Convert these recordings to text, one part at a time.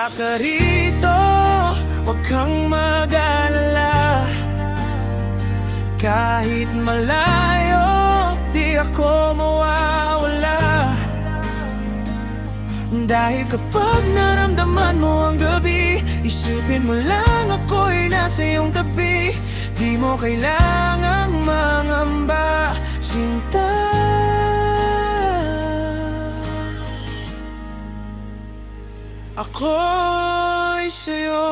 wala ka rito, huwag kang mag-alala. Kahit malayo, di ako mawawala. Dahil kapag naramdaman mo ang gabi, isipin mo lang ako'y nasa iyong tabi. Di mo kailangang mangamba, sinta. Ako'y sa'yo.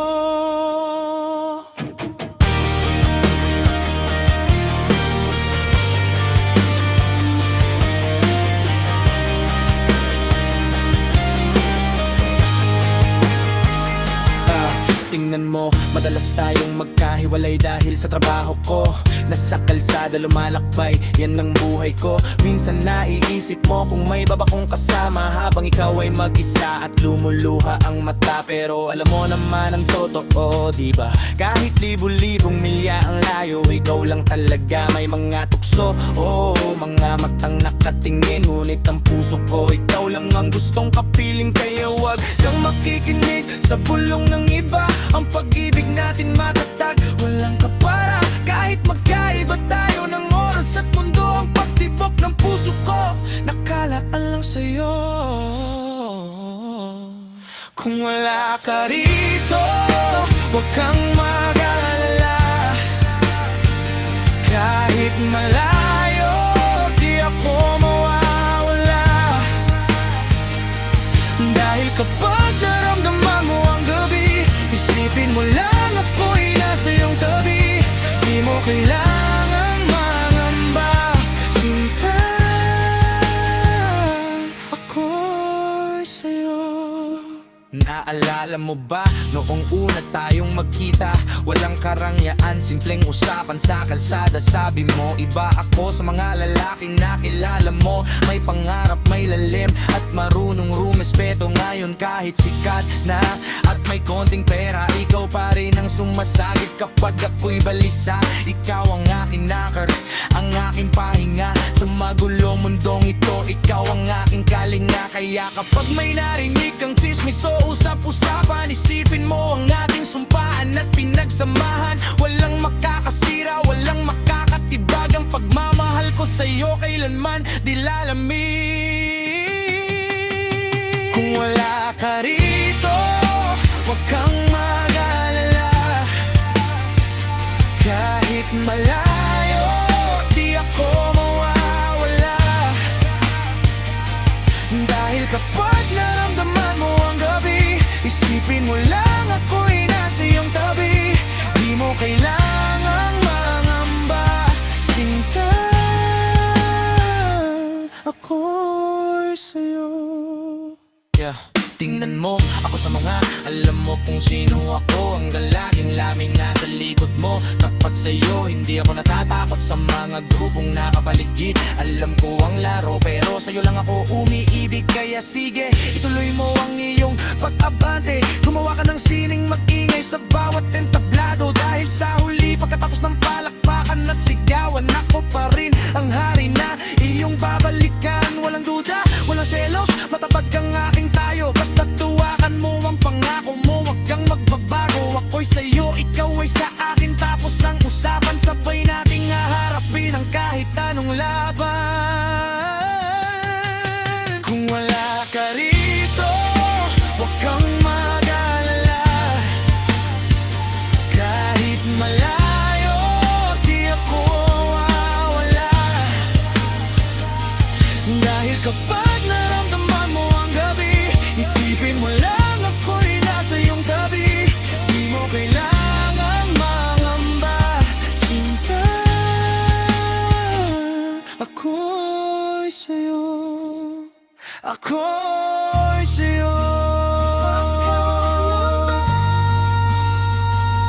Tingnan mo, madalas tayong magkahiwalay dahil sa trabaho ko. Nasa kalsada lumalakbay, yan ang buhay ko. Minsan naiisip mo kung may baba kong kasama habang ikaw ay mag-isa at lumuluha ang mata. Pero alam mo naman ang totoo, diba? Kahit libu-libong milya ang layo, ikaw lang talaga may mga tukso. Oh, mga matang nakatingin, ngunit ang puso ko ikaw lang ang gustong kapiling. Kaya wag kang makikinig sa bulong ng iba. Ang pag-ibig natin matatag, walang kapara. Kahit magkaiba tayo ng oras at mundo, ang pagtibok ng puso ko nakalaan lang sa'yo. Kung wala ka rito, huwag kang mag-alala. Kahit malayo, di ako mawawala. Dahil kapag naramdaman mo ang gabi, isipin mo lang ako'y nasa iyong tabi. Di mo kailangang mangamba, sinta. Ako'y sa'yo. Naalala mo ba, noong una tayong magkita, walang karangyaan, simpleng usapan sa kalsada. Sabi mo, iba ako sa mga lalaking nakilala mo. May pangarap, may lalim, at marunong rumespeto. Ngayon kahit sikat na at may konting pera, ikaw pa rin ang sumasagit kapag ako'y balisa. Ikaw ang aking nakar, ang aking pahinga sa magulong mundong ito. Ikaw ang aking kalinga. Kaya kapag may narinig kang chismis o usap-usapan, isipin mo ang ating sumpaan at pinagsamahan. Walang makakasira, walang makakatibag. Ang pagmamahal ko sa'yo kailanman di lalamig. Kung wala ka rito, huwag kang mag-alala. Kahit malayo, di ako mawawala. Dahil kapag naramdaman mo ang gabi, isipin mo lang ako'y nasa iyong tabi. Di mo kailangang mangamba, sinta. Ako'y sa'yo. Yeah. Tingnan mo ako sa mga, alam mo kung sino ako. Ang lalaking laming nasa likod mo. Tapat sa'yo, hindi ako natatakot sa mga grupong nakapaligid. Alam ko ang laro, pero sa'yo lang ako umiibig. Kaya sige, ituloy mo ang iyong pag-abante. Gumawa ka ng sining mag-ingay sa bawat entablado. Dahil sa huli, pagkatapos ng palakpakan at sigawan, ako pa rin ang hari na iyong babalikan. Walang duda, walang selos, matabag ang aking tayo. Basta tuwakan mo ang pangako mo, wag kang magbabago. Ako'y sa'yo, ikaw ay sa akin. Tapos ang usapan, sabay nating haharapin ang kahit anong laban. Kung wala ka rito, wag kang mag-alala. Kahit malayo, di ako mawawala. Dahil kapag naramdaman mo ang gabi, isipin mo lang ako'y nasa iyong tabi. Di mo kailangang mangamba, sinta. Ako'y sa'yo. Ako'y sa'yo.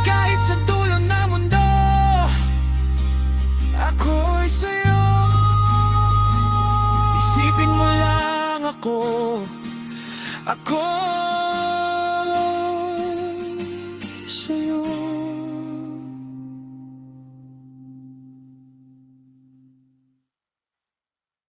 Kahit sa dulo ng mundo, ako'y sa'yo. Isipin mo lang ako. Ako sa'yo.